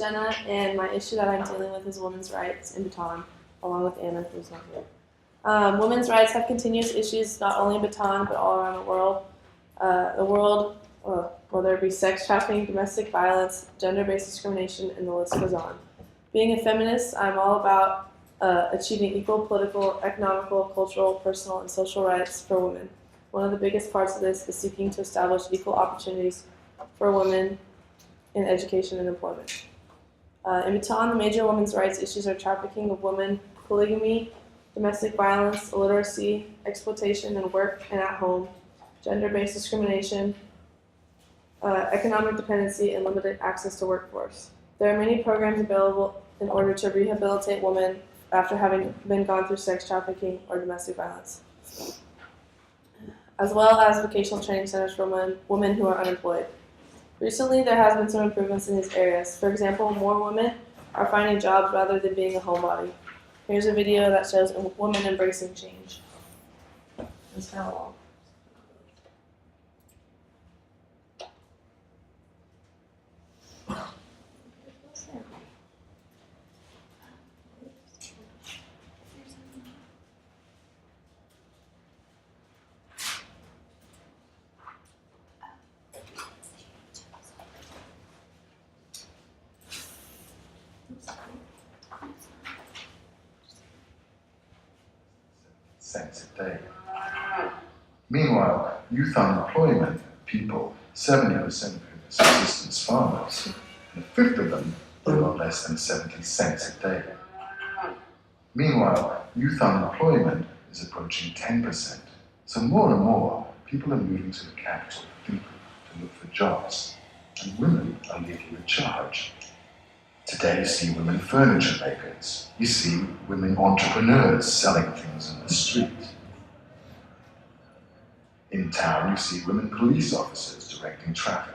Jenna, and my issue that I'm dealing with is women's rights in Bhutan, along with Anna, who's not here. Women's rights have continuous issues not only in Bhutan, but all around the world. Whether it be sex trafficking, domestic violence, gender-based discrimination, and the list goes on. Being a feminist, I'm all about achieving equal political, economical, cultural, personal, and social rights for women. One of the biggest parts of this is seeking to establish equal opportunities for women in education and employment. In Bhutan, the major women's rights issues are trafficking of women, polygamy, domestic violence, illiteracy, exploitation in work and at home, gender-based discrimination, economic dependency, and limited access to workforce. There are many programs available in order to rehabilitate women after having been gone through sex trafficking or domestic violence, as well as vocational training centers for women who are unemployed. Recently, there has been some improvements in these areas. For example, more women are finding jobs rather than being a homebody. Here's a video that shows a woman embracing change. It's kind of long. Cents a day. Meanwhile, youth unemployment people, 70% of whom are subsistence farmers, and a fifth of them live on less than 70 cents a day. Meanwhile, youth unemployment is approaching 10%. So more and more people are moving to the capital to look for jobs, and women are leading the charge. Today you see women furniture makers. You see women entrepreneurs selling things in the street. In town you see women police officers directing traffic.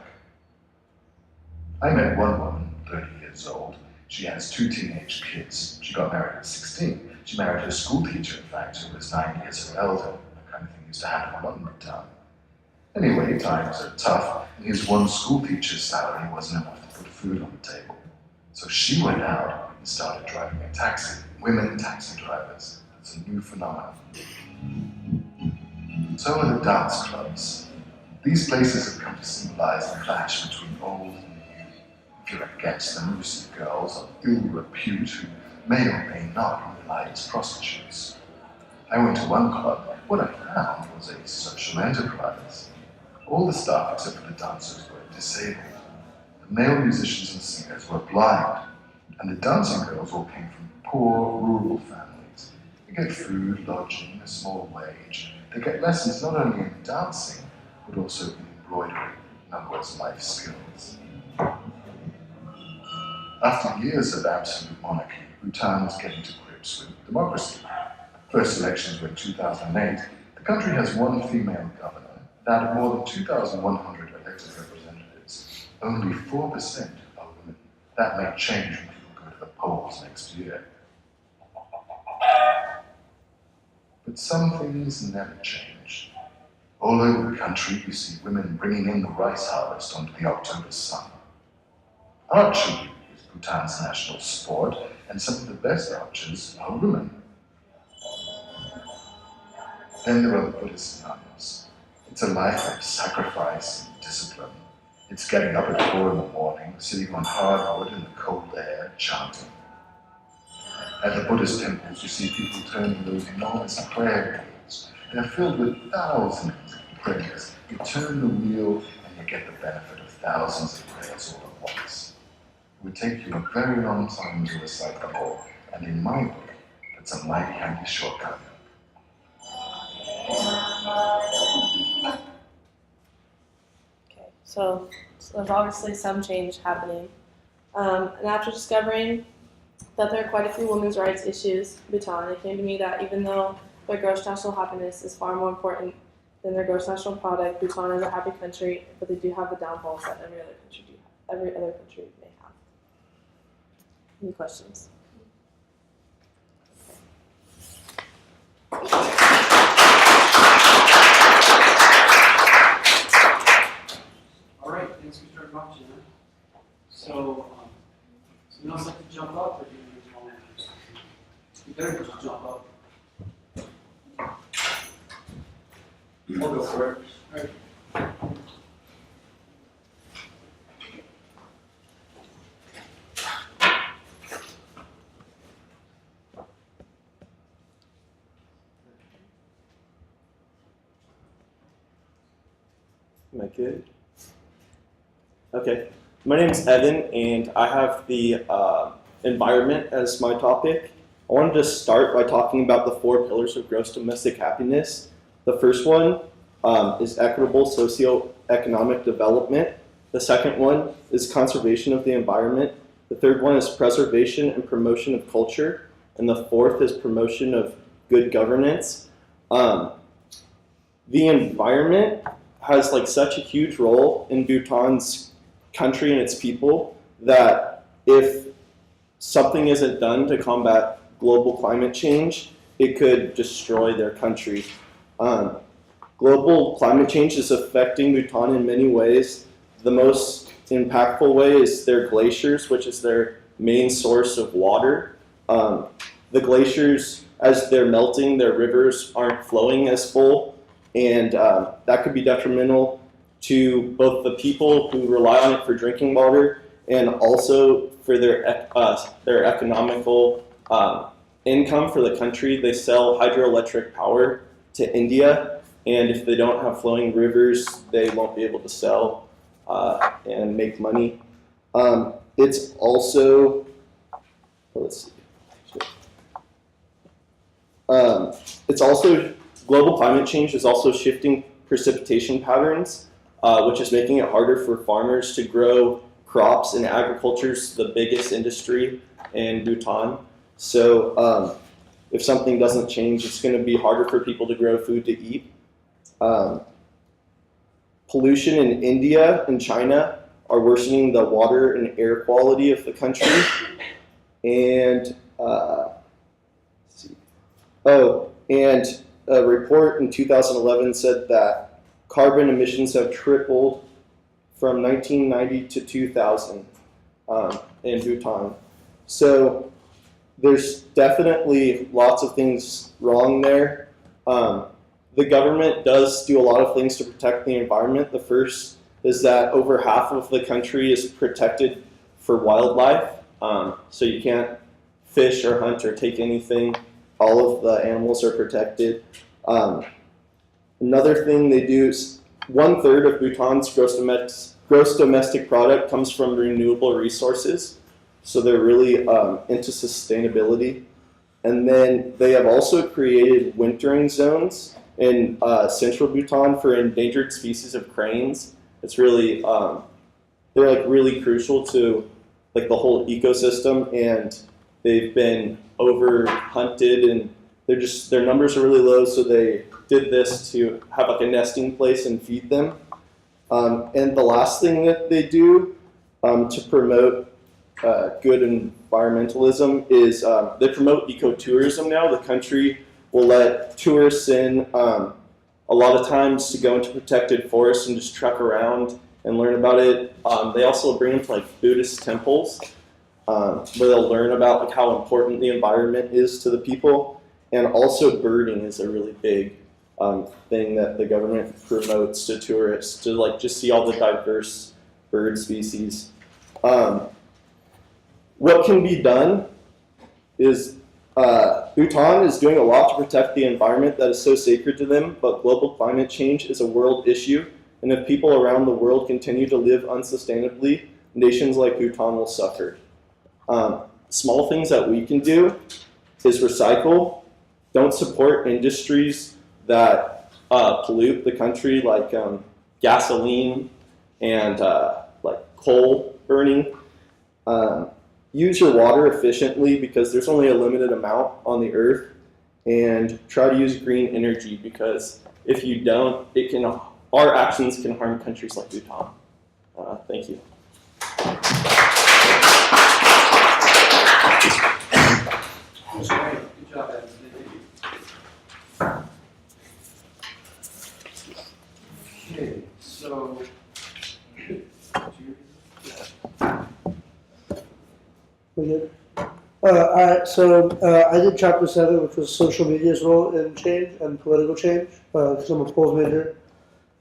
I met one woman, 30 years old. She has 2 teenage kids. She got married at 16. She married her school teacher, in fact, who was 9 years her elder. That kind of thing used to happen in London town. Anyway, times are tough, and his one school teacher's salary wasn't enough to put food on the table. So she went out and started driving a taxi, women taxi drivers. It's a new phenomenon. So are the dance clubs. These places have come to symbolize the clash between old and new. If you're against them, you see girls of ill repute who may or may not rely as prostitutes. I went to one club. What I found was a social enterprise. All the staff except for the dancers were disabled. The male musicians and singers were blind, and the dancing girls all came from poor, rural families. They get food, lodging, a small wage. They get lessons not only in dancing, but also in embroidery, in other words, life skills. After years of absolute monarchy, Bhutan is getting to grips with democracy. First elections were in 2008. The country has one female governor, and out of more than 2,100 elected representatives, only 4% are women. That may change when people go to the polls next year. But some things never change. All over the country, you see women bringing in the rice harvest onto the October sun. Archery is Bhutan's national sport, and some of the best archers are women. Then there are the Buddhist nuns. It's a life of sacrifice and discipline. It's getting up at 4 in the morning, sitting on hard wood in the cold air, chanting. At the Buddhist temples, you see people turning those enormous prayer wheels. They're filled with thousands of prayers. You turn the wheel and you get the benefit of thousands of prayers all at once. It would take you a very long time to recite them all, and in my book, that's a mighty handy shortcut. Okay, so there's obviously some change happening. And after discovering that there are quite a few women's rights issues in Bhutan, it came to me that even though their gross national happiness is far more important than their gross national product, Bhutan is a happy country, but they do have the downfalls that every other country may have. Any questions? All right, thanks very much, Jenna. So jump up? I'll go for it. All right. Am I good? Okay. My name is Evan, and I have the environment as my topic. I wanted to start by talking about the 4 pillars of gross domestic happiness. The first one is equitable socioeconomic development. The second one is conservation of the environment. The third one is preservation and promotion of culture. And the fourth is promotion of good governance. The environment has like such a huge role in Bhutan's country and its people that if something isn't done to combat global climate change, it could destroy their country. Global climate change is affecting Bhutan in many ways. The most impactful way is their glaciers, which is their main source of water. The glaciers, as they're melting, their rivers aren't flowing as full, and that could be detrimental to both the people who rely on it for drinking water and also for their economical income for the country. They sell hydroelectric power to India, and if they don't have flowing rivers, they won't be able to sell and make money. It's also, let's see. It's also, global climate change is also shifting precipitation patterns, which is making it harder for farmers to grow crops, and agriculture is the biggest industry in Bhutan. So if something doesn't change, it's going to be harder for people to grow food to eat. Pollution in India and China are worsening the water and air quality of the country. And and a report in 2011 said that carbon emissions have tripled from 1990 to 2000 in Bhutan. So there's definitely lots of things wrong there. The government does do a lot of things to protect the environment. The first is that over half of the country is protected for wildlife. So you can't fish or hunt or take anything. All of the animals are protected. Another thing they do is 1/3 of Bhutan's gross domestic product comes from renewable resources. So they're really into sustainability. And then they have also created wintering zones in central Bhutan for endangered species of cranes. It's really, they're like really crucial to like the whole ecosystem, and they've been over hunted, and their numbers are really low, so they did this to have like a nesting place and feed them. And the last thing that they do to promote good environmentalism is they promote ecotourism now. The country will let tourists in a lot of times to go into protected forests and just trek around and learn about it. They also bring them to like Buddhist temples where they'll learn about like how important the environment is to the people. And also birding is a really big thing that the government promotes to tourists, to like just see all the diverse bird species. What can be done is Bhutan is doing a lot to protect the environment that is so sacred to them, but global climate change is a world issue, and if people around the world continue to live unsustainably, nations like Bhutan will suffer. Small things that we can do is recycle. Don't support industries that pollute the country, like gasoline and like coal burning. Use your water efficiently because there's only a limited amount on the earth, and try to use green energy because if you don't, our actions can harm countries like Bhutan. Thank you. That's great. Good job, Evan. Thank you. Okay, so We good? I did chapter 7, which was social media's role in change and political change, because I'm a polls major.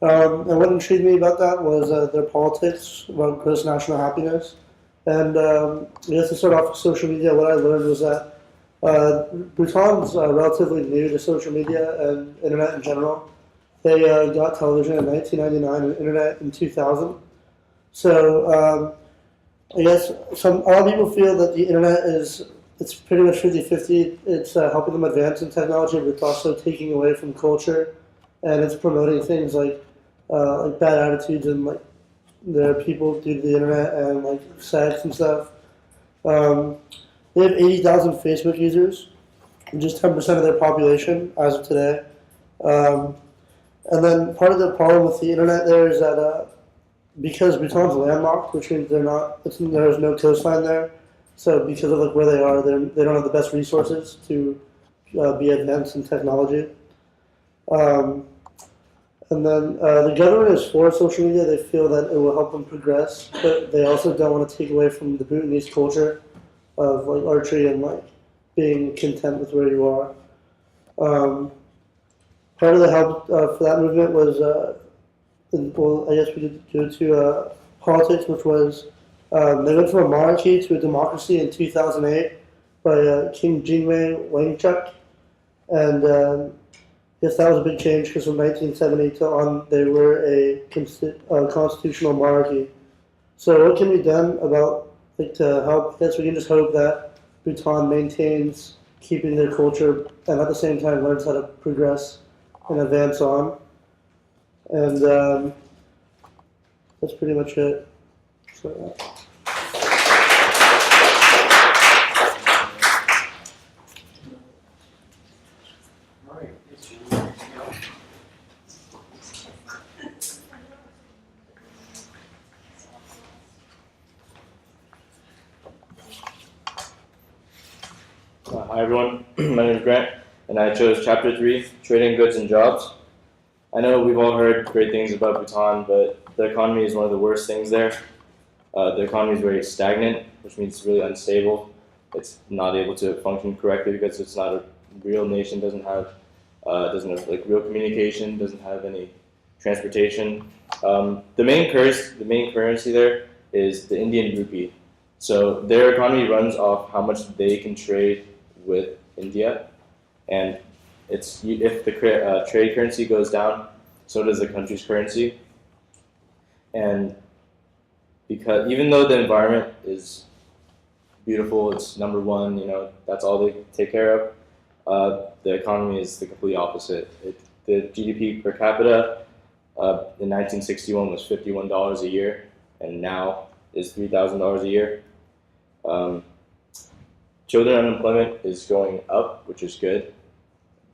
And what intrigued me about that was their politics about gross national happiness. And I guess to start off with social media, what I learned was that Bhutan's relatively new to social media and internet in general. They got television in 1999 and internet in 2000. So I guess a lot of people feel that the internet it's pretty much 50-50. It's helping them advance in technology, but it's also taking away from culture, and it's promoting things like bad attitudes and like their people due to the internet and like sex and stuff. They have 80,000 Facebook users, which is 10% of their population as of today. And then part of the problem with the internet there is that because Bhutan's landlocked, which means there's no coastline there. So because of like where they are, they don't have the best resources to be advanced in technology. And then the government is for social media. They feel that it will help them progress, but they also don't want to take away from the Bhutanese culture of like archery and like being content with where you are. Part of the help for that movement was, I guess we could go to politics, which was they went from a monarchy to a democracy in 2008 by King Jingmei Wangchuck, and yes, that was a big change because from 1970 to on, they were a constitutional monarchy. So what can be done about to help? I guess we can just hope that Bhutan maintains keeping their culture and at the same time learns how to progress and advance on. And that's pretty much it. So, Hi everyone, my name is Grant, and I chose Chapter 3, Trading Goods and Jobs. I know we've all heard great things about Bhutan, but the economy is one of the worst things there. The economy is very stagnant, which means it's really unstable. It's not able to function correctly because it's not a real nation, doesn't have like real communication, doesn't have any transportation. The main currency there is the Indian rupee. So their economy runs off how much they can trade with India, and if the trade currency goes down, so does the country's currency. And because even though the environment is beautiful, it's number one, that's all they take care of. The economy is the complete opposite. The GDP per capita in 1961 was $51 a year, and now is $3,000 a year. Children unemployment is going up, which is good.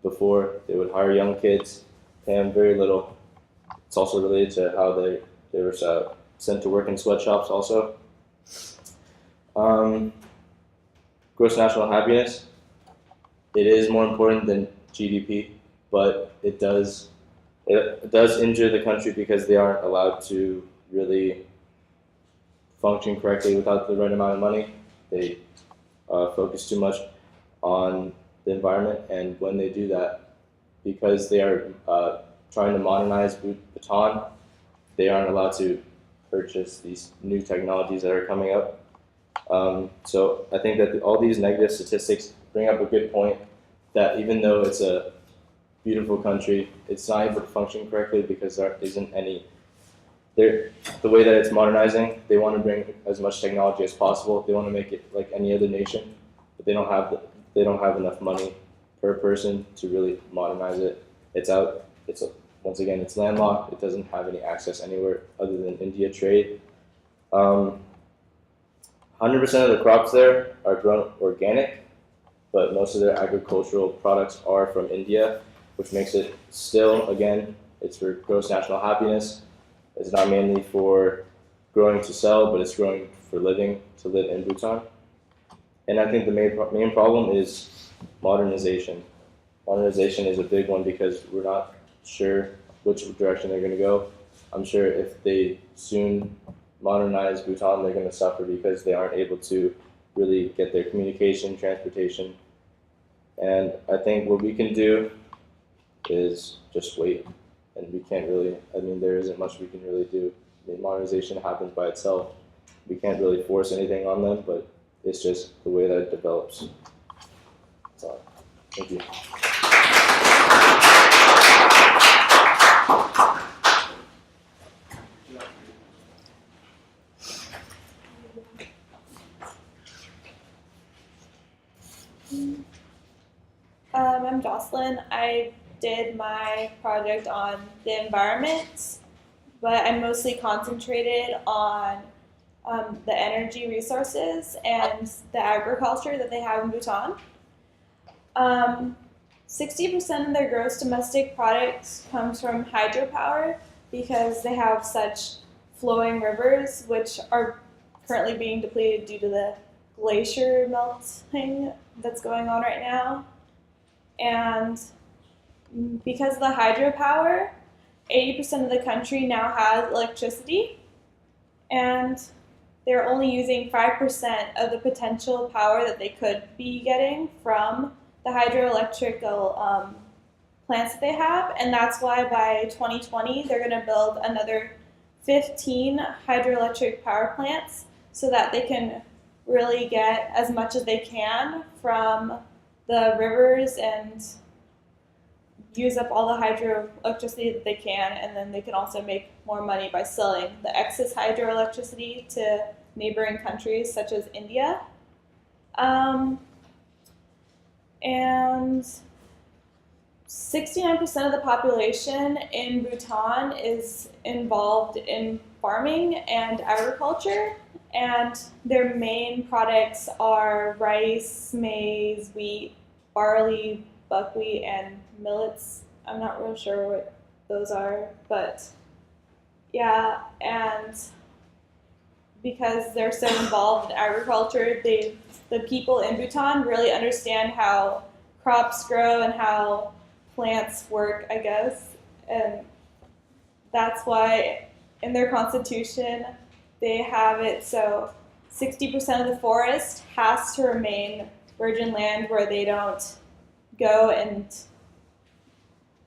Before, they would hire young kids, pay them very little. It's also related to how they were sent to work in sweatshops also. Gross national happiness, it is more important than GDP, but it does injure the country because they aren't allowed to really function correctly without the right amount of money. They focus too much on the environment, and when they do that, because they are trying to modernize Bhutan, they aren't allowed to purchase these new technologies that are coming up. So I think that all these negative statistics bring up a good point that even though it's a beautiful country, it's not able to function correctly because there isn't any. The way that it's modernizing, they want to bring as much technology as possible. They want to make it like any other nation, but they don't have enough money per person to really modernize it. Once again, it's landlocked. It doesn't have any access anywhere other than India trade. 100% of the crops there are grown organic, but most of their agricultural products are from India, which makes it still, again, it's for gross national happiness. It's not mainly for growing to sell, but it's growing for living, to live in Bhutan. And I think the main problem is modernization. Modernization is a big one because we're not sure which direction they're going to go. I'm sure if they soon modernize Bhutan, they're going to suffer because they aren't able to really get their communication, transportation. And I think what we can do is just wait. And we can't really, there isn't much we can really do. Modernization happens by itself. We can't really force anything on them, but it's just the way that it develops. That's all. Thank you. I'm Jocelyn. I did my project on the environment, but I mostly concentrated on the energy resources and the agriculture that they have in Bhutan. 60% of their gross domestic products comes from hydropower because they have such flowing rivers, which are currently being depleted due to the glacier melting that's going on right now. And because of the hydropower, 80% of the country now has electricity, and they're only using 5% of the potential power that they could be getting from the hydroelectrical plants that they have. And that's why by 2020, they're going to build another 15 hydroelectric power plants so that they can really get as much as they can from the rivers and use up all the hydroelectricity that they can, and then they can also make more money by selling the excess hydroelectricity to neighboring countries such as India. And 69% of the population in Bhutan is involved in farming and agriculture, and their main products are rice, maize, wheat, barley, buckwheat, and millets. I'm not real sure what those are, but yeah, and because they're so involved in agriculture, the people in Bhutan really understand how crops grow and how plants work, I guess, and that's why in their constitution they have it so 60% of the forest has to remain virgin land where they don't go and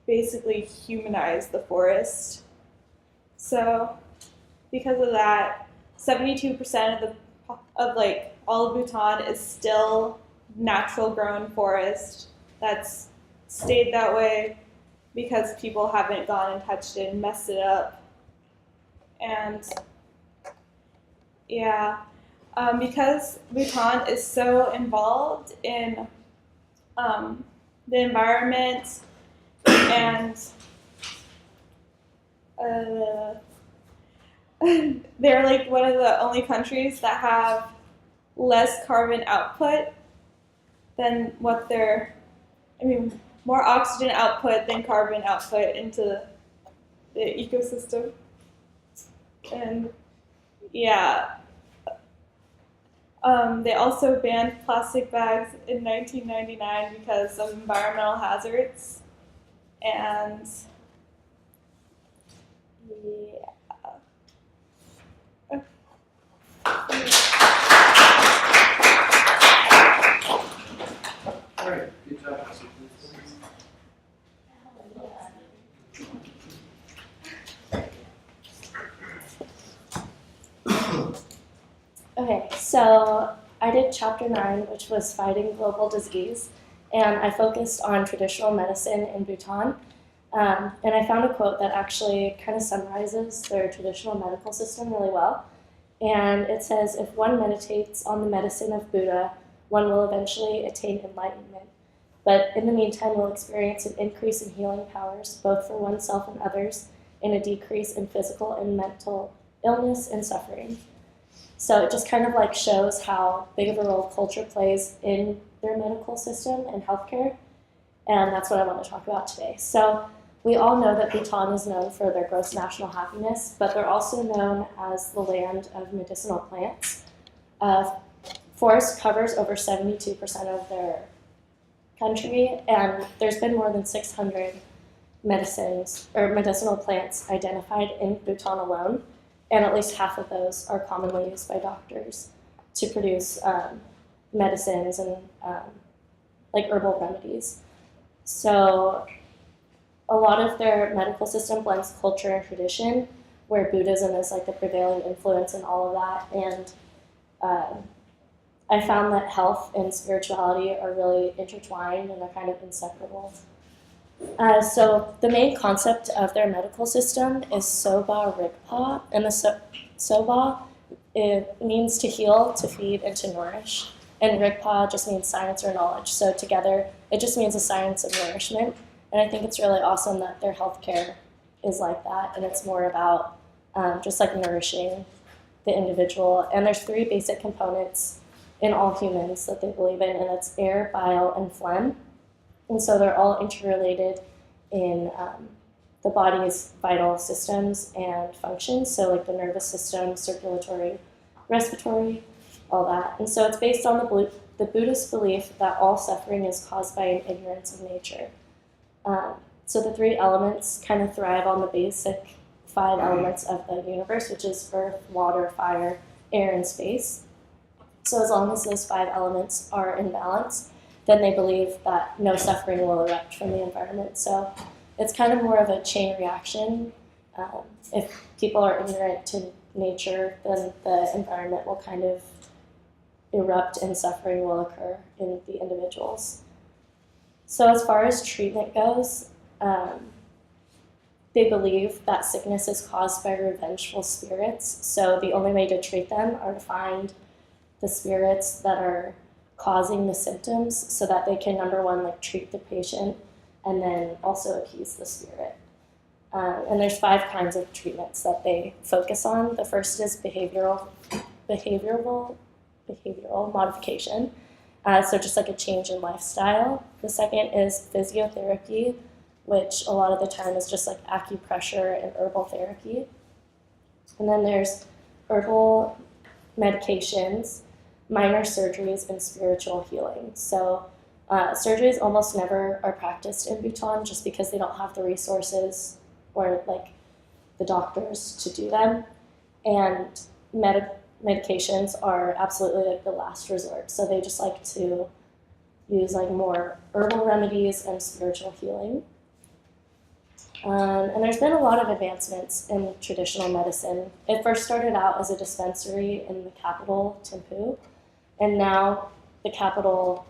basically humanize the forest. So because of that, 72% of like all of Bhutan is still natural grown forest that's stayed that way because people haven't gone and touched it and messed it up. And yeah, because Bhutan is so involved in the environment and they're like one of the only countries that have less carbon output than what they're, more oxygen output than carbon output into the ecosystem. And yeah, they also banned plastic bags in 1999 because of environmental hazards. And yeah. All right, good job. Okay, so I did chapter 9, which was fighting global disease, and I focused on traditional medicine in Bhutan. And I found a quote that actually kind of summarizes their traditional medical system really well. And it says, "If one meditates on the medicine of Buddha, one will eventually attain enlightenment. But in the meantime, will experience an increase in healing powers, both for oneself and others, and a decrease in physical and mental illness and suffering." So it just kind of like shows how big of a role culture plays in their medical system and healthcare. And that's what I want to talk about today. So we all know that Bhutan is known for their gross national happiness, but they're also known as the land of medicinal plants. Forest covers over 72% of their country, and there's been more than 600 medicines or medicinal plants identified in Bhutan alone, and at least half of those are commonly used by doctors to produce medicines and like herbal remedies. So a lot of their medical system blends culture and tradition, where Buddhism is like the prevailing influence in all of that. And I found that health and spirituality are really intertwined and they're kind of inseparable. So the main concept of their medical system is Soba Rigpa, and the Soba, it means to heal, to feed, and to nourish. And Rigpa just means science or knowledge. So together, it just means a science of nourishment. And I think it's really awesome that their healthcare is like that, and it's more about just like nourishing the individual. And there's 3 basic components in all humans that they believe in, and it's air, bile, and phlegm. And so they're all interrelated in the body's vital systems and functions, so like the nervous system, circulatory, respiratory, all that. And so it's based on the Buddhist belief that all suffering is caused by an ignorance of nature. So the 3 elements kind of thrive on the basic 5 elements of the universe, which is earth, water, fire, air, and space. So as long as those 5 elements are in balance, then they believe that no suffering will erupt from the environment. So it's kind of more of a chain reaction. If people are ignorant to nature, then the environment will kind of erupt and suffering will occur in the individuals. So as far as treatment goes, they believe that sickness is caused by revengeful spirits. So the only way to treat them are to find the spirits that are causing the symptoms so that they can, number one, like treat the patient and then also appease the spirit. And there's 5 kinds of treatments that they focus on. The first is behavioral modification. So just like a change in lifestyle. The second is physiotherapy, which a lot of the time is just like acupressure and herbal therapy. And then there's herbal medications, minor surgeries, and spiritual healing. So surgeries almost never are practiced in Bhutan just because they don't have the resources or like the doctors to do them. And medications are absolutely like the last resort. So they just like to use like more herbal remedies and spiritual healing. And there's been a lot of advancements in traditional medicine. It first started out as a dispensary in the capital, Thimphu, and now the capital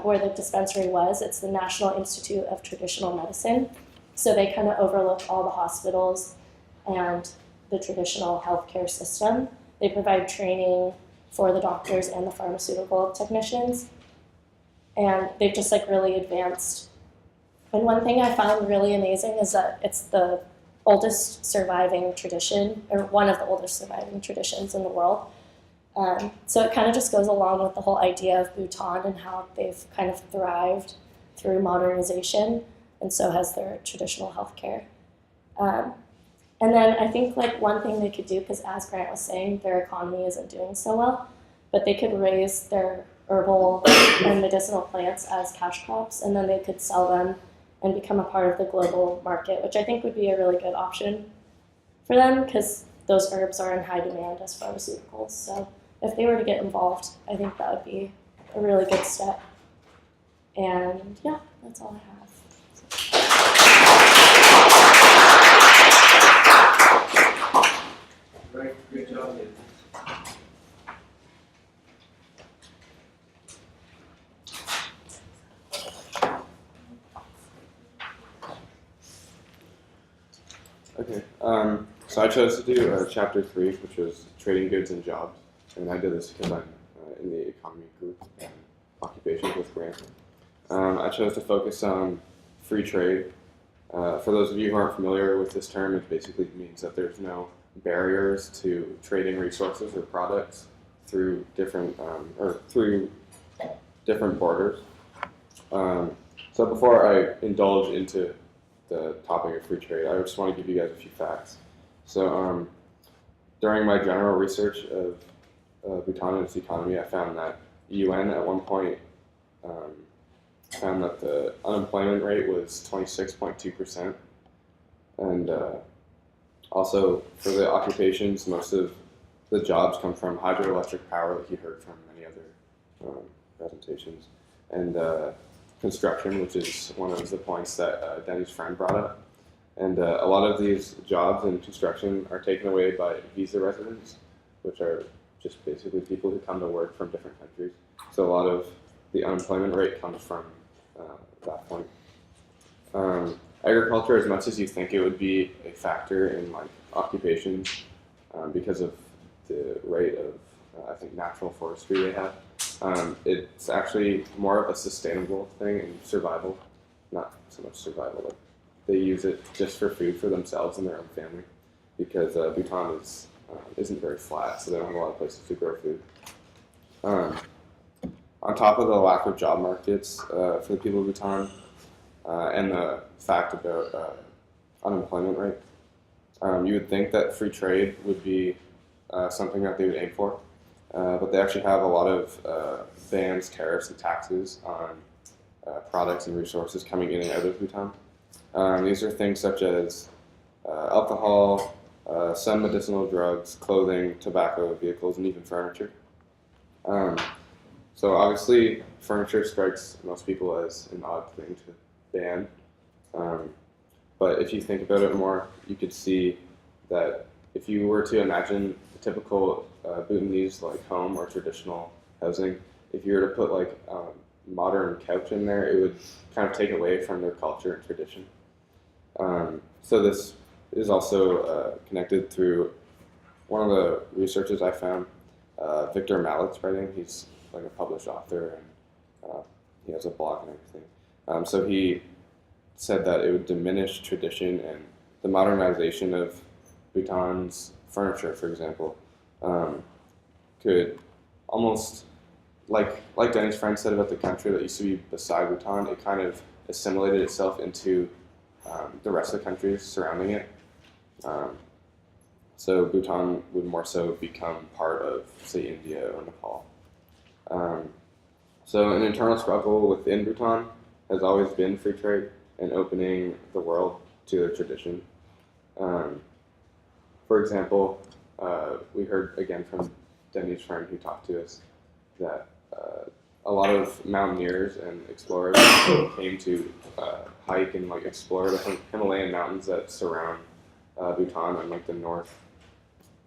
where the dispensary was, it's the National Institute of Traditional Medicine. So they kind of overlook all the hospitals and the traditional healthcare system. They provide training for the doctors and the pharmaceutical technicians. And they've just like really advanced. And one thing I found really amazing is that it's the oldest surviving tradition, or one of the oldest surviving traditions in the world. So it kind of just goes along with the whole idea of Bhutan and how they've kind of thrived through modernization, and so has their traditional healthcare. And then I think like one thing they could do, because as Grant was saying, their economy isn't doing so well, but they could raise their herbal and medicinal plants as cash crops, and then they could sell them and become a part of the global market, which I think would be a really good option for them because those herbs are in high demand as pharmaceuticals. So if they were to get involved, I think that would be a really good step. And yeah, that's all I have. Great job. Okay, so I chose to do chapter 3, which was trading goods and jobs, and I did this because I'm in the economy group and occupations with Grant. I chose to focus on free trade. For those of you who aren't familiar with this term, it basically means that there's no barriers to trading resources or products through different borders. So before I indulge into the topic of free trade, I just want to give you guys a few facts. So during my general research of Bhutan and its economy, I found that the UN at one point found that the unemployment rate was 26.2%. And also for the occupations, most of the jobs come from hydroelectric power, like you heard from many other presentations, and construction, which is one of the points that Denny's friend brought up. And a lot of these jobs in construction are taken away by visa residents, which are just basically people who come to work from different countries. So a lot of the unemployment rate comes from that point. Agriculture, as much as you think it would be a factor in like occupations, because of the rate of I think natural forestry they have, it's actually more of a sustainable thing in survival, not so much survival. Like they use it just for food for themselves and their own family, because Bhutan isn't very flat, so they don't have a lot of places to grow food. On top of the lack of job markets for the people of Bhutan, and the fact about unemployment rate, you would think that free trade would be something that they would aim for, but they actually have a lot of bans, tariffs, and taxes on products and resources coming in and out of Bhutan. These are things such as alcohol, some medicinal drugs, clothing, tobacco, vehicles, and even furniture. So obviously, furniture strikes most people as an odd thing to ban. But if you think about it more, you could see that if you were to imagine a typical Bhutanese like home or traditional housing, if you were to put like a modern couch in there, it would kind of take away from their culture and tradition. So this is also connected through one of the researchers I found, Victor Mallet's writing. He's like a published author, and he has a blog and everything. So he said that it would diminish tradition and the modernization of Bhutan's furniture, for example, could almost, like Denny's friend said about the country that used to be beside Bhutan, it kind of assimilated itself into the rest of the countries surrounding it. So Bhutan would more so become part of, say, India or Nepal. So an internal struggle within Bhutan has always been free trade and opening the world to their tradition. For example, we heard again from Denny's friend who talked to us that a lot of mountaineers and explorers came to hike and like explore the Himalayan mountains that surround Bhutan on like the north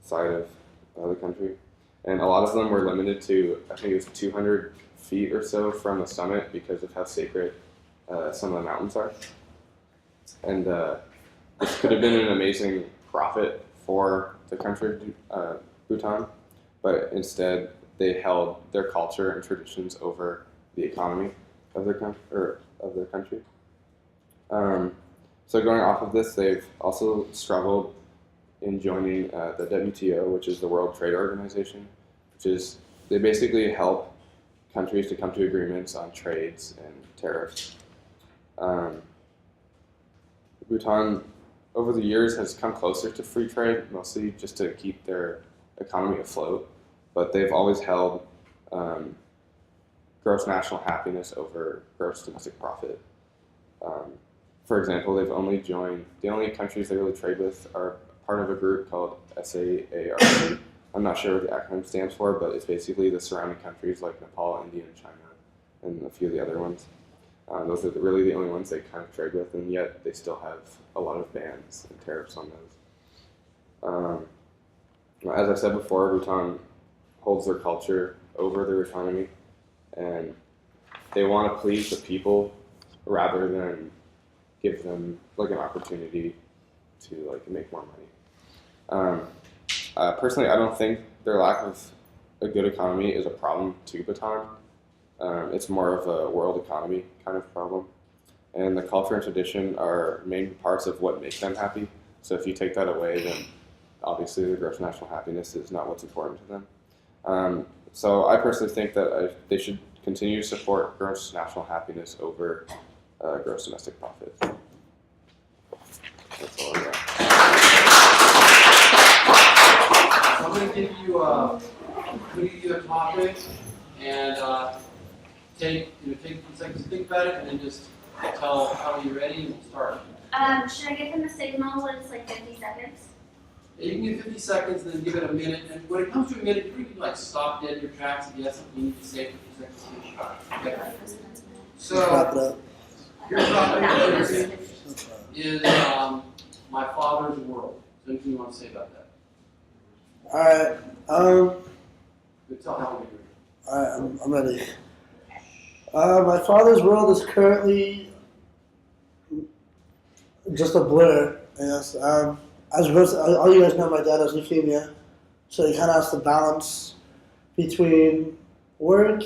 side of the country. And a lot of them were limited to, I think it was 200 feet or so from the summit because of how sacred some of the mountains are. And this could have been an amazing profit for the country, Bhutan, but instead they held their culture and traditions over the economy of their country. So going off of this, they've also struggled in joining the WTO, which is the World Trade Organization, which is, they basically help countries to come to agreements on trades and tariffs. Bhutan, over the years, has come closer to free trade, mostly just to keep their economy afloat, but they've always held gross national happiness over gross domestic profit. For example, the only countries they really trade with are part of a group called SAARC. I'm not sure what the acronym stands for, but it's basically the surrounding countries like Nepal, India, and China, and a few of the other ones. Those are really the only ones they kind of trade with, and yet they still have a lot of bans and tariffs on those. As I said before, Bhutan holds their culture over their economy, and they want to please the people rather than give them like an opportunity to like make more money. Personally, I don't think their lack of a good economy is a problem to Bhutan. It's more of a world economy kind of problem. And the culture and tradition are main parts of what makes them happy. So if you take that away, then obviously the gross national happiness is not what's important to them. So I personally think that they should continue to support gross national happiness over gross domestic profit. That's all I got. I'm going to give you a topic and take a few seconds to think about it, and then just tell how you're ready and we'll start. Should I give them a signal when it's like 50 seconds? You can get 50 seconds and then give it a minute. And when it comes to a minute, you can like stop dead in your tracks if you have something you need to say 50 seconds to finish up. Okay. Wrap So it up. your topic is my father's world. So anything you want to say about that? Alright, Good tell how we do. alright, I'm ready. My father's world is currently just a blur, I guess. All you guys know, my dad has leukemia, so he kind of has to balance between work,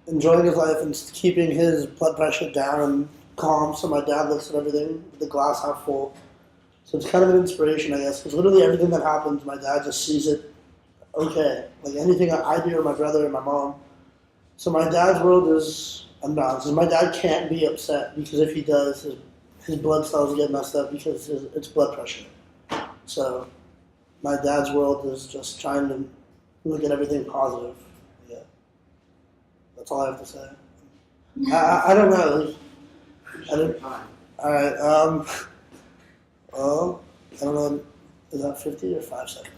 enjoying his life, and keeping his blood pressure down and calm. So my dad looks at everything with the glass half full. So it's kind of an inspiration, I guess, because literally everything that happens, my dad just sees it okay. Like anything I do, or my brother, or my mom. So my dad's world is unbalanced. My dad can't be upset because if he does, his blood cells get messed up because it's blood pressure. So my dad's world is just trying to look at everything positive. Yeah, that's all I have to say. I don't know. I don't. All right. Well, I don't know. Is that 50 or 5 seconds?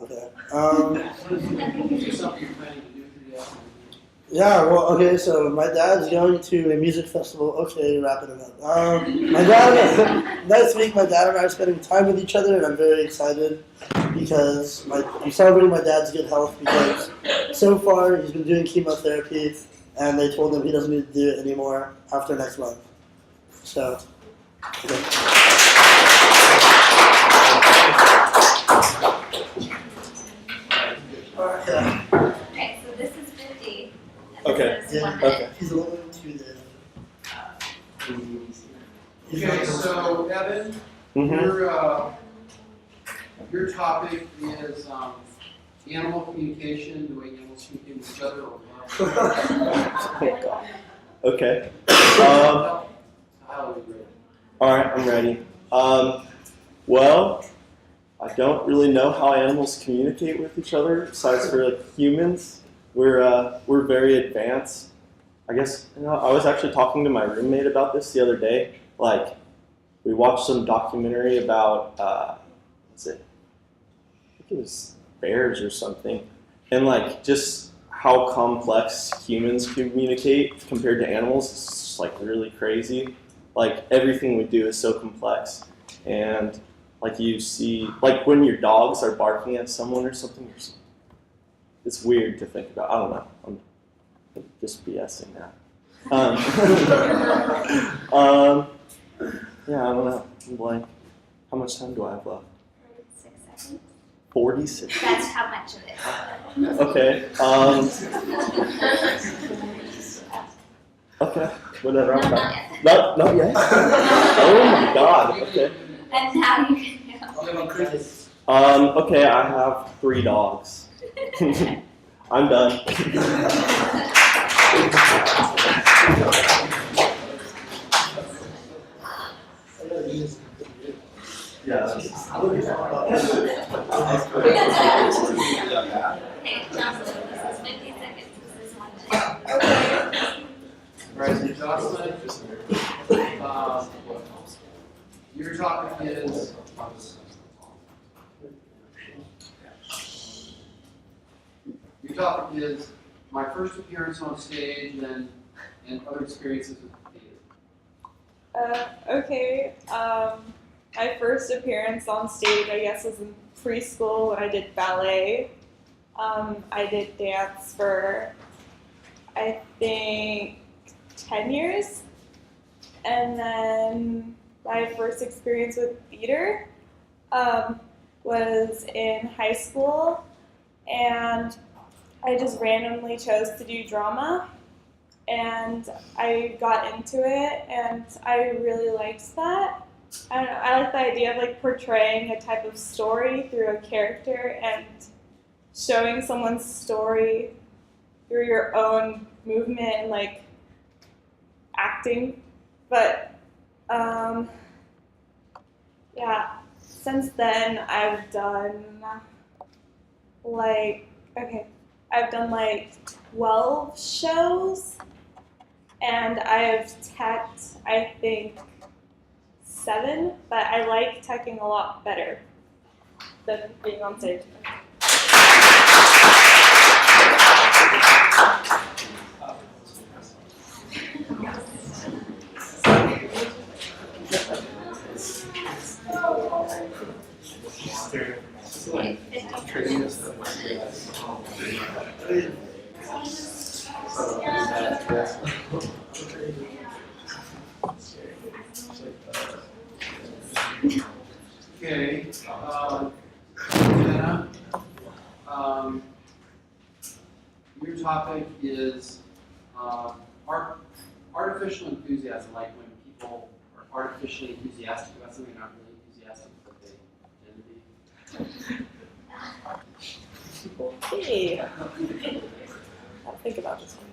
Okay. Do something you're planning to do for the afternoon. Yeah, well, okay, so my dad's going to a music festival. Okay, wrapping it up. My dad, next week, my dad and I are spending time with each other, and I'm very excited because I'm celebrating my dad's good health because so far he's been doing chemotherapy, and they told him he doesn't need to do it anymore after next month. So, okay. Yeah. Okay, so this is 50. And Okay. This is 1 minute. Okay. He's a little too there. Okay, so Evan, Mm-hmm. your topic is animal communication, the way animals communicate with each other. Or Okay. how are you ready? All right, I'm ready. Well, I don't really know how animals communicate with each other besides for like humans. We're very advanced. I guess I was actually talking to my roommate about this the other day. Like, we watched some documentary about what's it? I think it was bears or something, and like just how complex humans communicate compared to animals is just like really crazy. Like everything we do is so complex, and like you see, like when your dogs are barking at someone or something, it's weird to think about. I don't know. I'm just BSing that. Yeah, I don't know. I'm blank. How much time do I have left? 46 seconds. 46. That's how much of it. Okay. Okay. Whatever. No, I'm not fine. yet. Not yet. Oh my God. Okay. And now you can go. Okay. I have 3 dogs. I'm done. Yeah. Okay, Jocelyn, this is 50 seconds. This is 1 minute. Right, so Jocelyn, your topic is my first appearance on stage and other experiences with theater. Okay. My first appearance on stage, I guess, was in preschool when I did ballet. I did dance for, I think, 10 years. And then my first experience with theater was in high school. And I just randomly chose to do drama. And I got into it, and I really liked that. I don't know, I like the idea of like portraying a type of story through a character and showing someone's story through your own movement and like acting. But yeah, since then I've done like 12 shows, and I have teched, I think, 7, but I like teching a lot better. than being on stage. Okay, Jenna, your topic is artificial enthusiasm, like when people are artificially enthusiastic about something, not really enthusiastic, but they tend to be. Okay. I'll think about this one.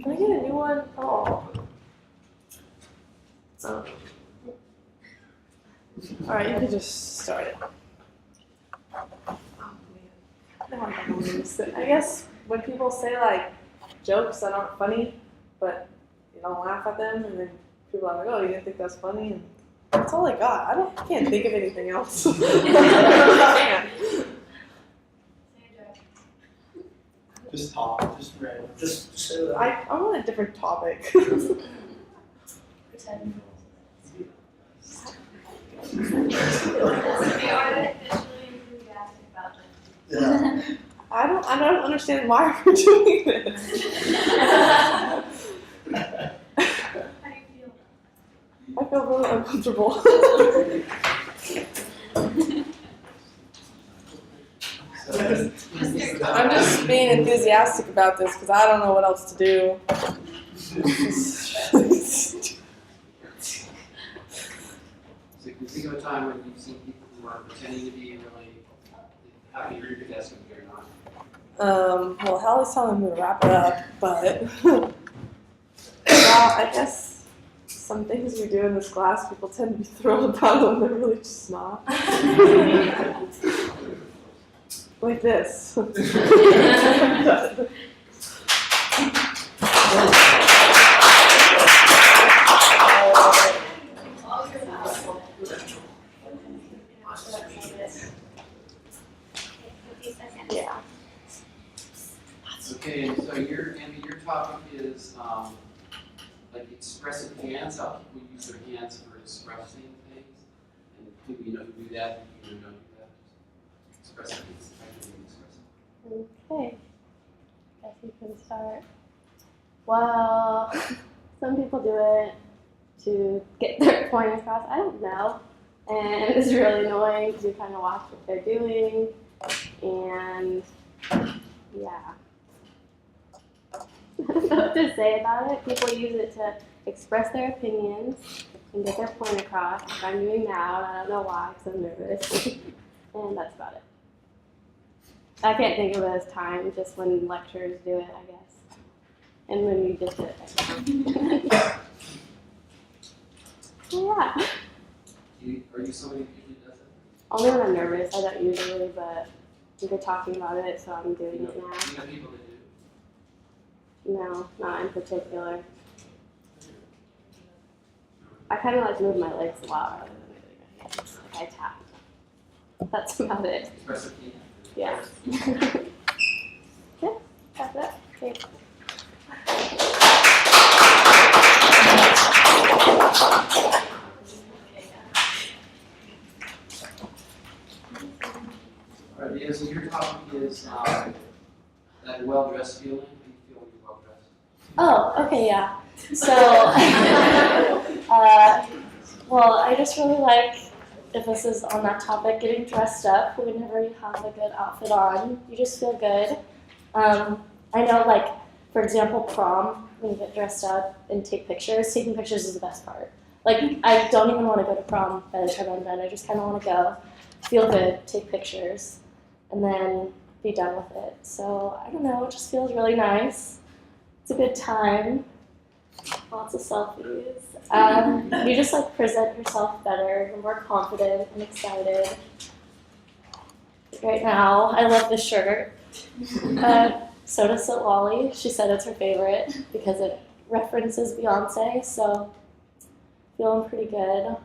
Can I get a new one? Oh. Oh. Alright, you can just start it. Oh man. No, I don't understand. I guess when people say like jokes that aren't funny, but you don't laugh at them, and then people are like, "Oh, you didn't think that's funny?" And that's all I got. I can't think of anything else. I can't. Just talk, just random. Just say that. I want a different topic. Pretend. Be artificially enthusiastic about it. Yeah. I don't understand why we're doing this. How do you feel? I feel really uncomfortable. I'm just being enthusiastic about this because I don't know what else to do. So you can think of a time when you've seen people who are pretending to be really happy or enthusiastic, but they're not. Well, Hallie's telling me to wrap it up, but well, I guess some things we do in this class, people tend to be thrilled about them. They're really just not. Like this. Yeah. Okay, and so your topic is like expressive hands, how people use their hands for expressing things. And people you know who do that, and people who don't do that. Expressive hands, how do you express it? Okay. Guess you can start. Well, some people do it to get their point across. I don't know. And it's really annoying because you kind of watch what they're doing. And yeah. I don't know what to say about it. People use it to express their opinions and get their point across, like I'm doing now. I don't know why, because I'm nervous. And that's about it. I can't think of it as time, just when lecturers do it, I guess. And when we just do it. Yeah. Are you somebody who usually does it? Only when I'm nervous. I don't usually, but they're talking about it, so I'm doing it now. You know people that do. No, not in particular. I kind of like move my legs a lot rather than moving my hands. Like I tap. That's about it. Expressive hands. Yeah. Okay, that's it. Okay. All right, yeah, so your topic is that well-dressed feeling. How do you feel when you're well-dressed? Oh, okay, yeah. So, well, I just really like, if this is on that topic, getting dressed up. Whenever you have a good outfit on, you just feel good. I know, like, for example, prom, when you get dressed up and take pictures, taking pictures is the best part. Like, I don't even want to go to prom by the time I'm done. I just kind of want to go, feel good, take pictures, and then be done with it. So, I don't know, it just feels really nice. It's a good time. Lots of selfies. You just like present yourself better. You're more confident and excited. Right now, I love this shirt. So does Lolly. She said it's her favorite because it references Beyonce. So feeling pretty good.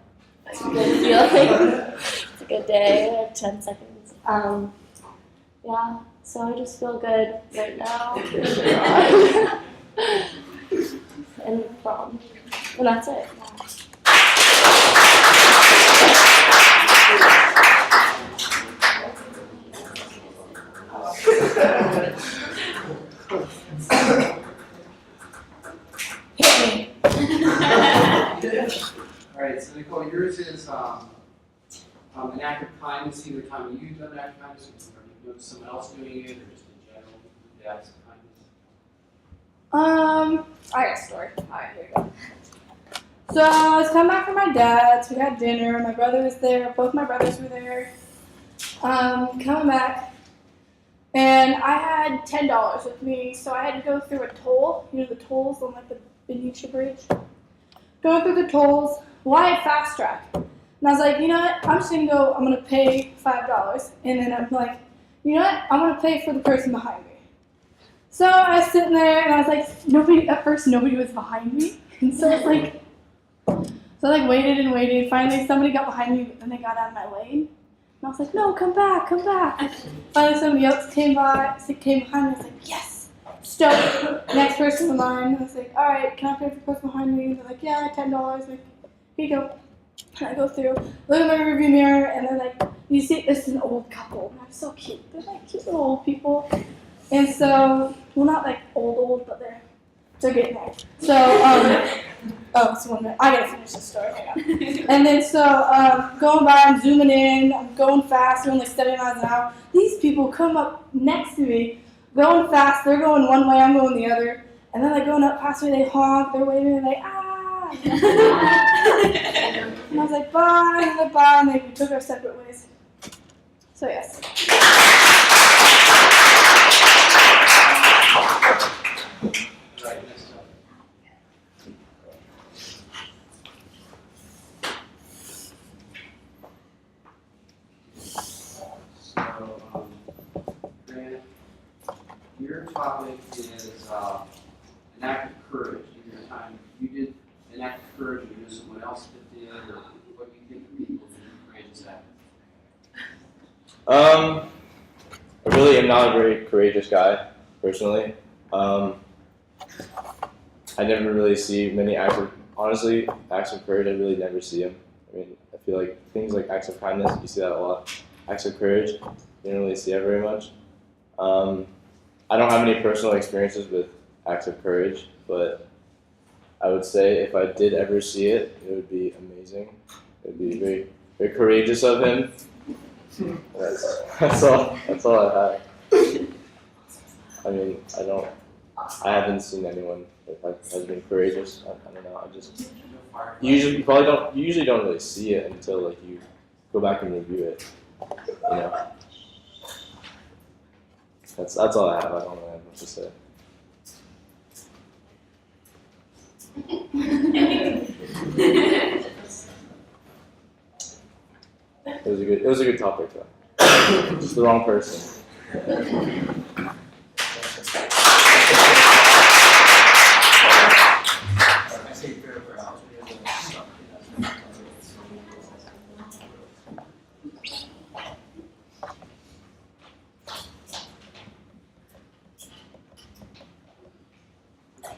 It's a good feeling. It's a good day. 10 seconds. Yeah. So I just feel good right now. And prom. And that's it. Yeah. All right, so Nicole, yours is an act of kindness. Either time you've done an act of kindness, or you've noticed someone else doing it, or just in general, the acts of kindness. I got a story. Alright, here we go. So I was coming back from my dad's. We had dinner. My brother was there. Both my brothers were there. Coming back, and I had $10 with me, so I had to go through a toll. You know the tolls on like the Benicia Bridge. Going through the tolls. Well, I had fast track, and I was like, you know what? I'm just gonna go. I'm gonna pay $5, and then I'm like, you know what? I'm gonna pay for the person behind me. So I was sitting there, and I was like, nobody. At first, nobody was behind me, and so I was like. So I waited and waited. Finally, somebody got behind me, but then they got out of my lane. And I was like, no, come back, come back. Finally, somebody else came behind me. I was like, yes, stoked. Next person in line. I was like, all right, can I pay for the person behind me? They're like, yeah, $10. Like, here you go. And I go through, look at my rearview mirror, and they're like, you see, this is an old couple. And they're so cute. They're like cute little old people. And so, well, not like old, but they're getting there. So, so 1 minute. I gotta finish this story. Hang on. And then going by, I'm zooming in. I'm going fast, going like 70 miles an hour. These people come up next to me, going fast. They're going one way, I'm going the other. And then they're going up past me. They honk. They're waving. And they And I was like, bye. And they're bye. And we took our separate ways. So yes. Right, next up. So, Grant, your topic is an act of courage. In your time, you did an act of courage, or you knew someone else that did, or what do you think of people who do courageous acts? I really am not a very courageous guy, personally. I never really see many acts of courage. I really never see them. I mean, I feel like things like acts of kindness, you see that a lot. Acts of courage, you don't really see it very much. I don't have any personal experiences with acts of courage, but I would say if I did ever see it, it would be amazing. It would be very, very courageous of him. That's all I have. I mean, I haven't seen anyone that has been courageous. I don't know. You usually don't really see it until like you go back and review it. You know. That's all I have. I don't really have much to say. It was a good topic though. Just the wrong person.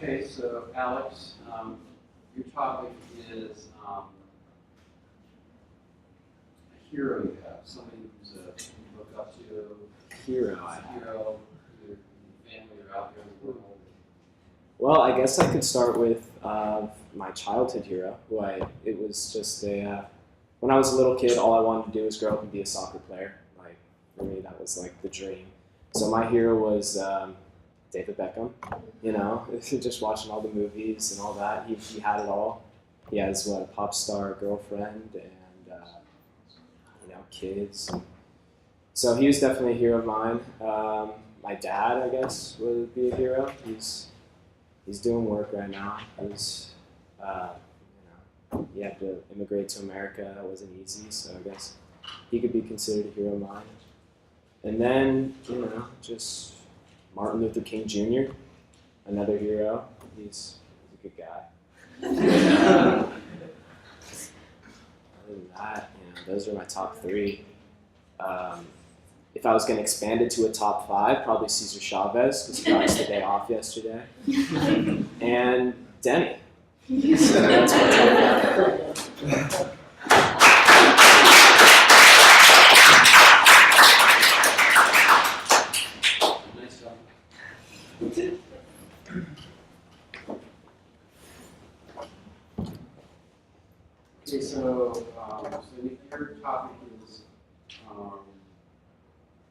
Okay, so Alex, your topic is a hero you have, somebody who's you look up to, Hero. hero, your family or out there in the world. Well, I guess I could start with my childhood hero, it was just when I was a little kid, all I wanted to do was grow up and be a soccer player. Like, for me, that was like the dream. So my hero was David Beckham, you know, just watching all the movies and all that. He had it all. He has, a pop star girlfriend and, kids. So he was definitely a hero of mine. My dad, I guess, would be a hero. He's doing work right now. He had to immigrate to America. That wasn't easy, so I guess he could be considered a hero of mine. And then, just Martin Luther King Jr., another hero. He's a good guy. Other than those are my top three. If I was going to expand it to a top five, probably Cesar Chavez, because he got us the day off yesterday. And Denny. So that's my top five. Nice job. Okay, so if your topic is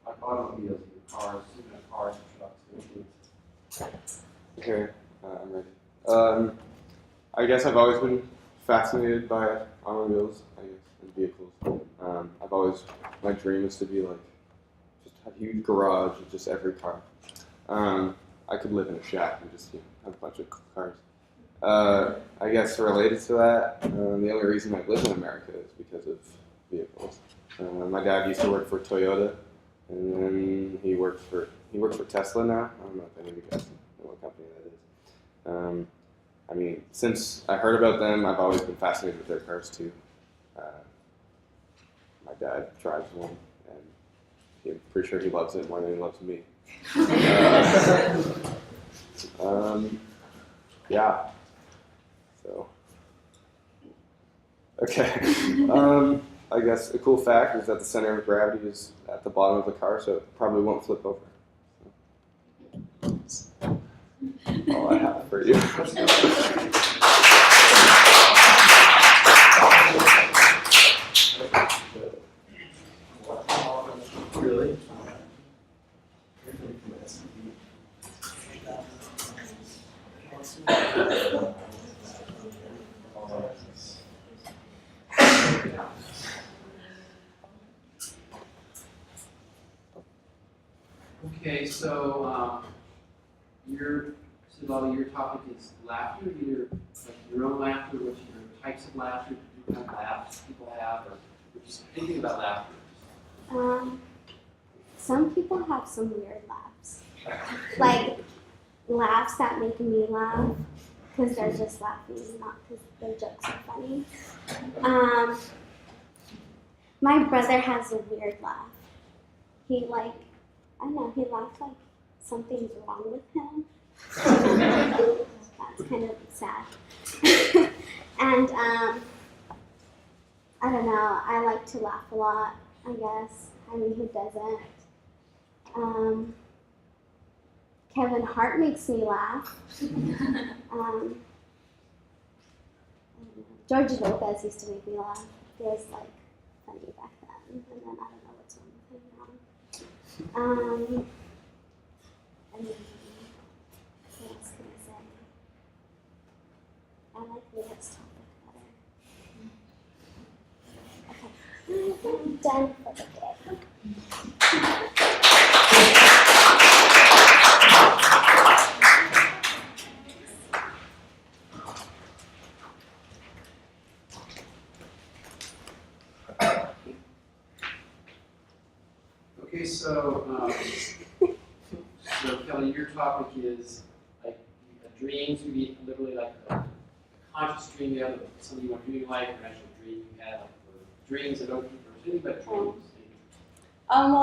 like automobiles, your cars, cars, trucks, Okay, I'm ready. I guess I've always been fascinated by automobiles, I guess, and vehicles. I've always, my dream is to be like, just have a huge garage with just every car. I could live in a shack and just have a bunch of cars. I guess related to that, the only reason I live in America is because of vehicles. My dad used to work for Toyota, and then he works for Tesla now. I don't know if any of you guys know what company that is. I mean, since I heard about them, I've always been fascinated with their cars too. My dad drives one, and I'm pretty sure he loves it more than he loves me. Yeah. So, okay. I guess a cool fact is that the center of gravity is at the bottom of the car, so it probably won't flip over. That's all I have for you. Really? Okay, so your topic is laughter, either like your own laughter, which are types of laughter, different kind of laughs people have, or just thinking about laughter. Some people have some weird laughs. Like laughs that make me laugh because they're just laughing, not because their jokes are funny. My brother has a weird laugh. He I don't know, he laughs like something's wrong with him. That's kind of sad. And I don't know, I like to laugh a lot, I guess. I mean, who doesn't? Kevin Hart makes me laugh. George Lopez used to make me laugh. He was funny back then, and then I don't know what's wrong with him now. And then, what else can I say? I like Leah's topic better. Okay, I'm done for the day. Okay, so Kelly, your topic is like a dream to be literally like a conscious dream you have, something you want to do in life, or an actual dream you had, like for dreams that don't keep anything but dreams. Well,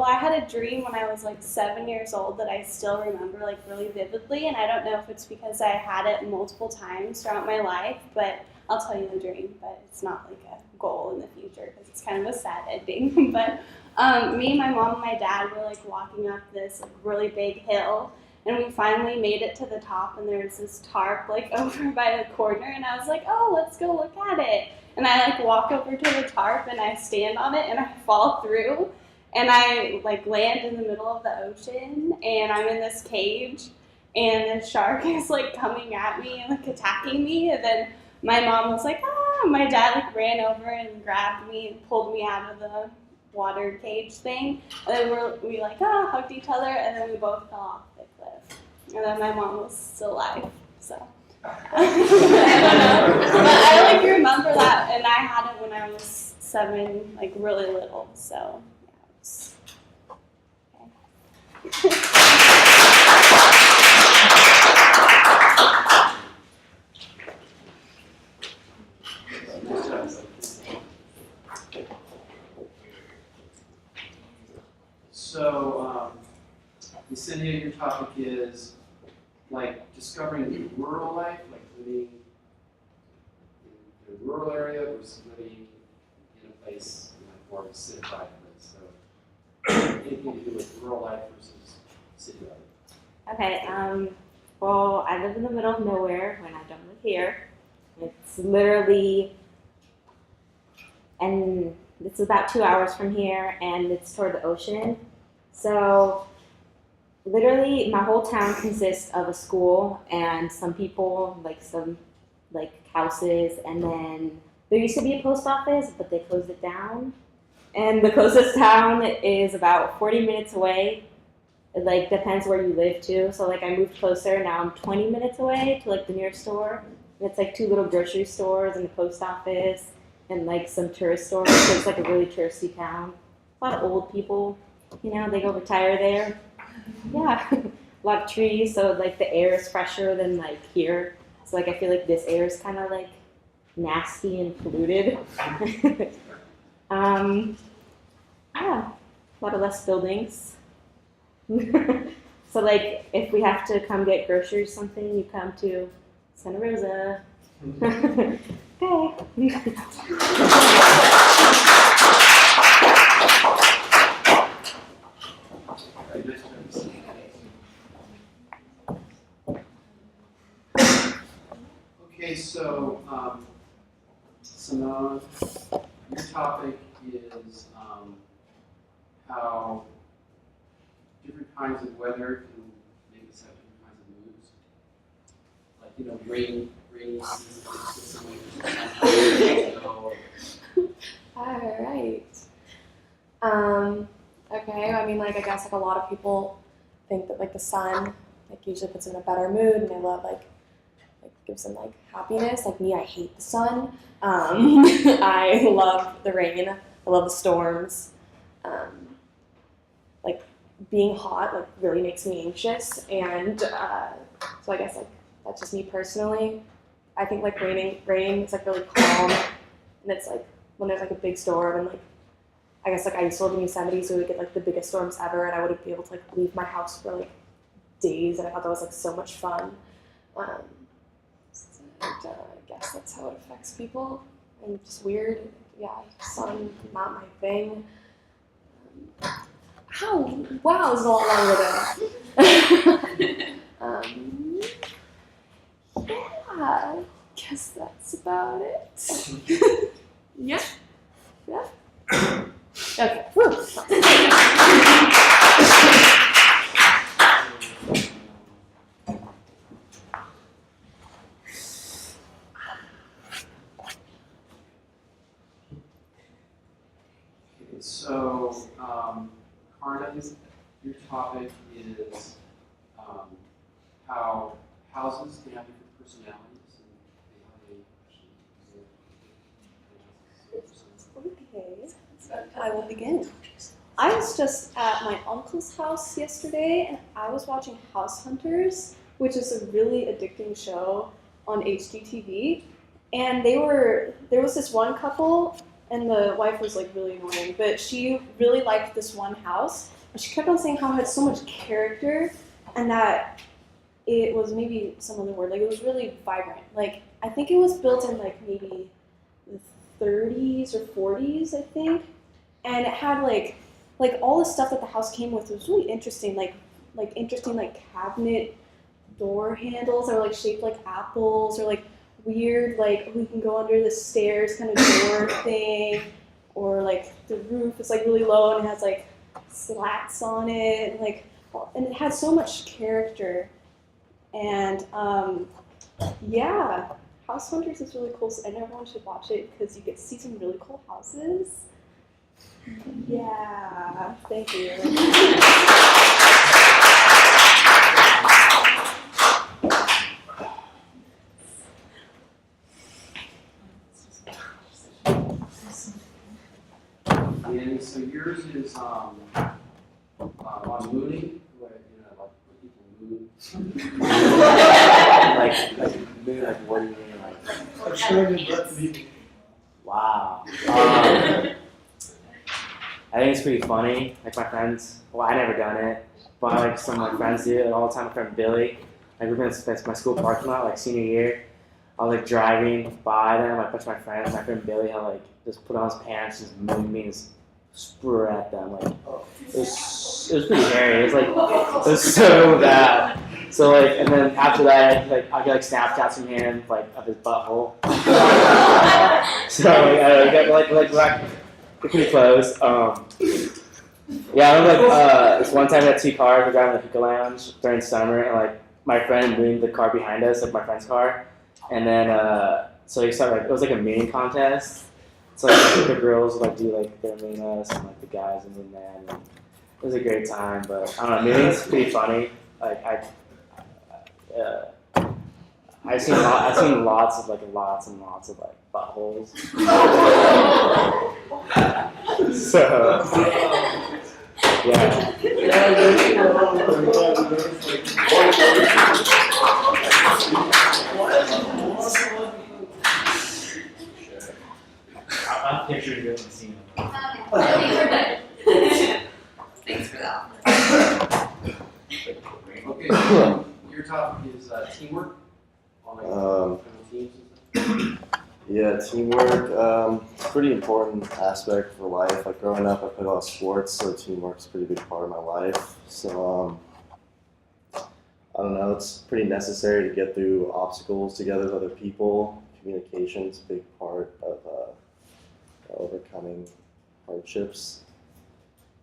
I had a dream when I was 7 years old that I still remember really vividly, and I don't know if it's because I had it multiple times throughout my life, but I'll tell you the dream, but it's not a goal in the future because it's kind of a sad ending. But me, my mom, and my dad were walking up this really big hill, and we finally made it to the top, and there's this tarp over by the corner, and I was like, oh, let's go look at it. And I walk over to the tarp, and I stand on it, and I fall through, and I land in the middle of the ocean, and I'm in this cage, and the shark is coming at me and attacking me, and then my mom was like, ah, my dad ran over and grabbed me and pulled me out of the water cage thing, and then we hugged each other, and then we both fell off the cliff, and then my mom was still alive, so. I don't know, but I remember that, and I had it when I was 7, really little, so yeah, it was okay. discovering rural life, like living in a rural area versus living in a place, more of a citified place. So anything to do with rural life versus city life. Okay, well, I live in the middle of nowhere when I don't live here. It's literally, and it's about 2 hours from here, and it's toward the ocean. So, literally, my whole town consists of a school and some people, like some, like houses, and then there used to be a post office, but they closed it down. And the closest town is about 40 minutes away. It like depends where you live too. So like I moved closer. Now I'm 20 minutes away to like the nearest store. And it's like 2 little grocery stores and a post office and like some tourist stores. So it's like a really touristy town. A lot of old people, you know, they go retire there. Yeah, a lot of trees. So like the air is fresher than like here. So like I feel like this air is kind of like nasty and polluted. Yeah, a lot of less buildings. So like if we have to come get groceries or something, you come to Santa Rosa. Okay. Okay, so Simone, your topic is how different kinds of weather can make us have different kinds of moods. Like, you know, rainy season. All right. Okay. I mean, like, I guess like a lot of people think that like the sun like usually puts them in a better mood, and they love like gives them like happiness. Like me, I hate the sun. I love the rain. I love the storms. Like being hot like really makes me anxious, and so I guess like that's just me personally. I think like raining is like really calm, and it's like when there's like a big storm, and like I guess like I used to live in Yosemite, so we would get like the biggest storms ever, and I wouldn't be able to like leave my house for like days, and I thought that was like so much fun. And I guess that's how it affects people, and just weird. Yeah, sun not my thing. Ow! Wow, this is a lot longer than. Yeah, guess that's about it. Yeah. Yeah. Okay. Woo. So, Carmen, your topic is how houses can have different personalities and Okay, I will begin. I was just at my uncle's house yesterday, and I was watching House Hunters, which is a really addicting show on HGTV. And there was this one couple, and the wife was like really annoying, but she really liked this one house. And she kept on saying how it had so much character, and that it was maybe some other word, like it was really vibrant. Like I think it was built in like maybe the 30s or 40s, I think. And it had like all the stuff that the house came with was really interesting, like interesting like cabinet door handles that were like shaped like apples, or like weird like we can go under the stairs kind of door thing, or like the roof is like really low and it has like slats on it, and it had so much character. And yeah, House Hunters is really cool, and everyone should watch it because you get to see some really cool houses. Yeah, thank you. And so yours is on mooning, where like people moon. like moon, like what do you mean, like? Showing your butt to me. Wow. I think it's pretty funny. Like my friends, well, I never done it, but like some of my friends do it all the time. My friend Billy, Like we were in my school parking lot, like senior year. I was like driving by them, like bunch of my friends. My friend Billy had like just put on his pants, just moved me and just spray at them. Like it was pretty hairy. It was so bad. So like, and then after that, like I get like Snapchats from him, like of his butthole. So like we're pretty close. Yeah, I remember like this one time we had 2 cars. We're driving the hookah lounge during summer, and like my friend leaned the car behind us, like my friend's car, and then so he started like it was like a meeting contest. So like the girls would like do like their mean us, and like the guys would mean them. And it was a great time, but I don't know. Meeting's pretty funny. Like I've seen lots and lots of like buttholes. So yeah. I'm picturing this and seeing them. Thanks for that. Okay, your topic is teamwork. Teams and stuff. Yeah, teamwork, pretty important aspect for life. Like growing up, I played a lot of sports, so teamwork's a pretty big part of my life. So, I don't know, it's pretty necessary to get through obstacles together with other people. Communication's a big part of overcoming hardships.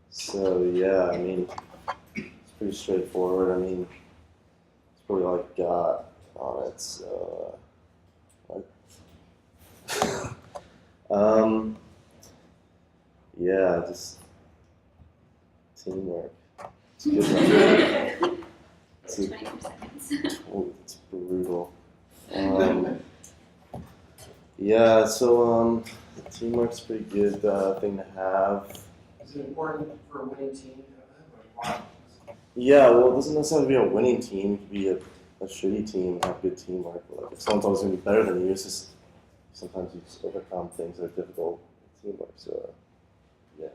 So, yeah, I mean, it's pretty straightforward. I mean, it's probably all I got on it, so, yeah, just teamwork. It's good. It's brutal. Yeah, so teamwork's a pretty good thing to have. Is it important for a winning team to have that? Yeah, well, it doesn't necessarily be a winning team. It could be a shitty team and have good teamwork. But like, if someone's always going to be better than you, it's just sometimes you just overcome things that are difficult with teamwork. So, yeah.